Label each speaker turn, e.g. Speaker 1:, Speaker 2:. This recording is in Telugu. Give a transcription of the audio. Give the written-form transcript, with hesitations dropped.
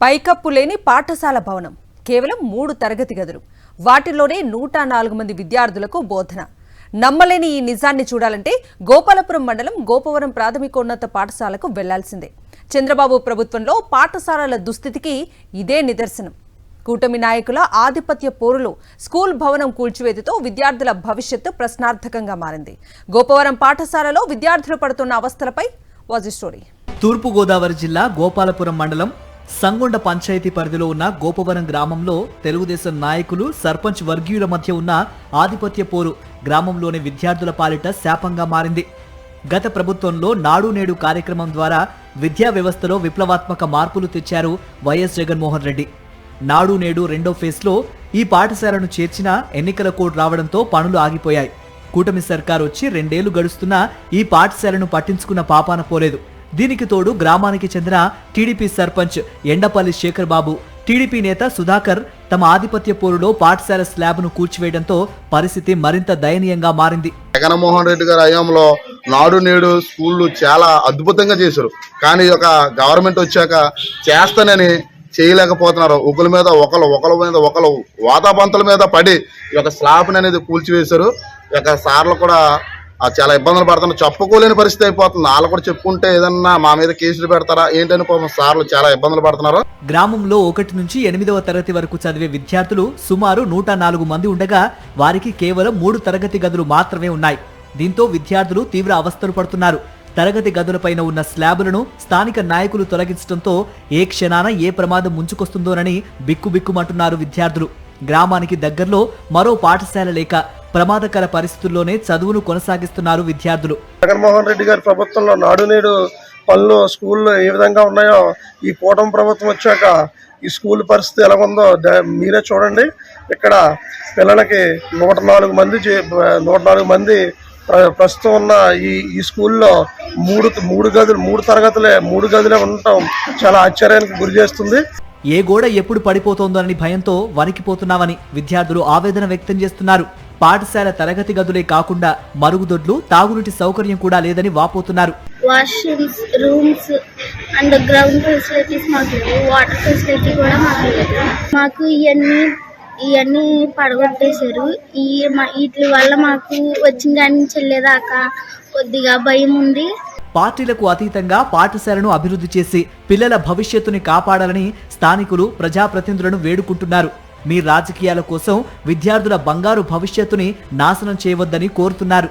Speaker 1: పైకప్పు లేని పాఠశాల భవనం కేవలం 3 తరగతి గదులు వాటిలోనే 104 మంది విద్యార్థులకు బోధన నమ్మలేని ఈ నిజాన్ని చూడాలంటే గోపాలపురం మండలం గోపవరం ప్రాథమికోన్నత పాఠశాలకు వెళ్లాల్సిందే చంద్రబాబు ప్రభుత్వంలో పాఠశాలల దుస్థితికి ఇదే నిదర్శనం కూటమి నాయకుల ఆధిపత్య పోరులో స్కూల్ భవనం కూల్చివేతతో విద్యార్థుల భవిష్యత్తు ప్రశ్నార్థకంగా మారింది గోపవరం పాఠశాలలో విద్యార్థులు పడుతున్న అవస్థలపై వాజ్ ఈ స్టోరీ
Speaker 2: తూర్పు గోదావరి జిల్లా గోపాలపురం మండలం సంగొండ పంచాయతీ పరిధిలో ఉన్న గోపవరం గ్రామంలో తెలుగుదేశం నాయకులు సర్పంచ్ వర్గీయుల మధ్య ఉన్న ఆధిపత్య పోరు గ్రామంలోని విద్యార్థుల పాలిట శాపంగా మారింది గత ప్రభుత్వంలో నాడు నేడు కార్యక్రమం ద్వారా విద్యా వ్యవస్థలో విప్లవాత్మక మార్పులు తెచ్చారు వైఎస్ జగన్మోహన్ రెడ్డి నాడు నేడు రెండో ఫేజ్లో ఈ పాఠశాలను చేర్చిన ఎన్నికల కోడ్ రావడంతో పనులు ఆగిపోయాయి కూటమి సర్కార్ వచ్చి 2 ఏళ్లు గడుస్తున్నా ఈ పాఠశాలను పట్టించుకున్న పాపాన పోలేదు దీనికి తోడు గ్రామానికి చెందిన టీడీపీ సర్పంచ్ ఎండపల్లి శేఖర్ బాబు టీడీపీ నేత సుధాకర్ తమ ఆధిపత్య పోరులో పాఠశాల స్లాబ్ను కూల్చివేయడంతో పరిస్థితి మరింత దయనీయంగా మారింది
Speaker 3: జగన్మోహన్ రెడ్డి గారి హయాంలో నాడు నేడు స్కూళ్లు చాలా అద్భుతంగా చేశారు కానీ ఒక గవర్నమెంట్ వచ్చాక చేస్తానని చేయలేకపోతున్నారు ఒకరి మీద ఒకరు వాతాపంతుల మీద పడి ఈ యొక్క స్లాబ్ అనేది కూల్చివేశారు ఈ యొక్క సార్లు కూడా చాలా ఇబ్బందులు పడుతున్నారు చెప్పుకోలేని పరిస్థితి అయిపోతుంది వాళ్ళు కూడా చెప్పుకుంటే ఏదన్నా మా మీద కేసులు పెడతారా ఏంటని పాపం సార్లు చాలా ఇబ్బందులు పడుతున్నారు
Speaker 2: గ్రామంలో 1 నుంచి 8వ తరగతి వరకు చదివే విద్యార్థులు సుమారు 104 మంది ఉండగా వారికి కేవలం 3 తరగతి గదులు మాత్రమే ఉన్నాయి దీంతో విద్యార్థులు తీవ్ర అవస్థలు పడుతున్నారు తరగతి గదులపైన ఉన్న స్లాబులను స్థానిక నాయకులు తొలగించడంతో ఏ క్షణాన ఏ ప్రమాదం ముంచుకొస్తుందోనని బిక్కుబిక్కుమంటున్నారు విద్యార్థులు గ్రామానికి దగ్గరలో మరో పాఠశాల లేక ప్రమాదకర పరిస్థితుల్లోనే చదువును కొనసాగిస్తున్నారు విద్యార్థులు
Speaker 4: జగన్మోహన్ రెడ్డి గారి ప్రభుత్వంలో నాడు నేడు పనులు స్కూల్లో ఏ విధంగా ఉన్నాయో ఈ కూటమి ప్రభుత్వం వచ్చాక ఈ స్కూల్ పరిస్థితి ఎలా ఉందో మీరే చూడండి ఇక్కడ పిల్లలకి 104 మంది ప్రస్తుతం ఉన్న ఈ స్కూల్లో మూడు గదులే ఉండటం చాలా ఆశ్చర్యానికి గురి చేస్తుంది
Speaker 2: ఏ గోడ ఎప్పుడు పడిపోతోందోనని భయంతో వణికిపోతున్నామని విద్యార్థులు ఆవేదన వ్యక్తం చేస్తున్నారు పాఠశాల తరగతి గదులే కాకుండా మరుగుదొడ్లు తాగునీటి సౌకర్యం కూడా లేదని వాపోతున్నారు
Speaker 5: washrooms rooms and ground facilities మాకు వాటర్ ఫెసిలిటీ కూడా మాకు ఇవన్నీ పడగొట్టేశారు వీటి వల్ల మాకు వచ్చిన దాని నుంచి వెళ్ళేదాకా కొద్దిగా భయం ఉంది
Speaker 2: పార్టీలకు అతీతంగా పాఠశాలను అభివృద్ధి చేసి పిల్లల భవిష్యత్తుని కాపాడాలని స్థానికులు ప్రజాప్రతినిధులను వేడుకుంటున్నారు మీ రాజకీయాల కోసం విద్యార్థుల బంగారు భవిష్యత్తుని నాశనం చేయవద్దని కోరుతున్నారు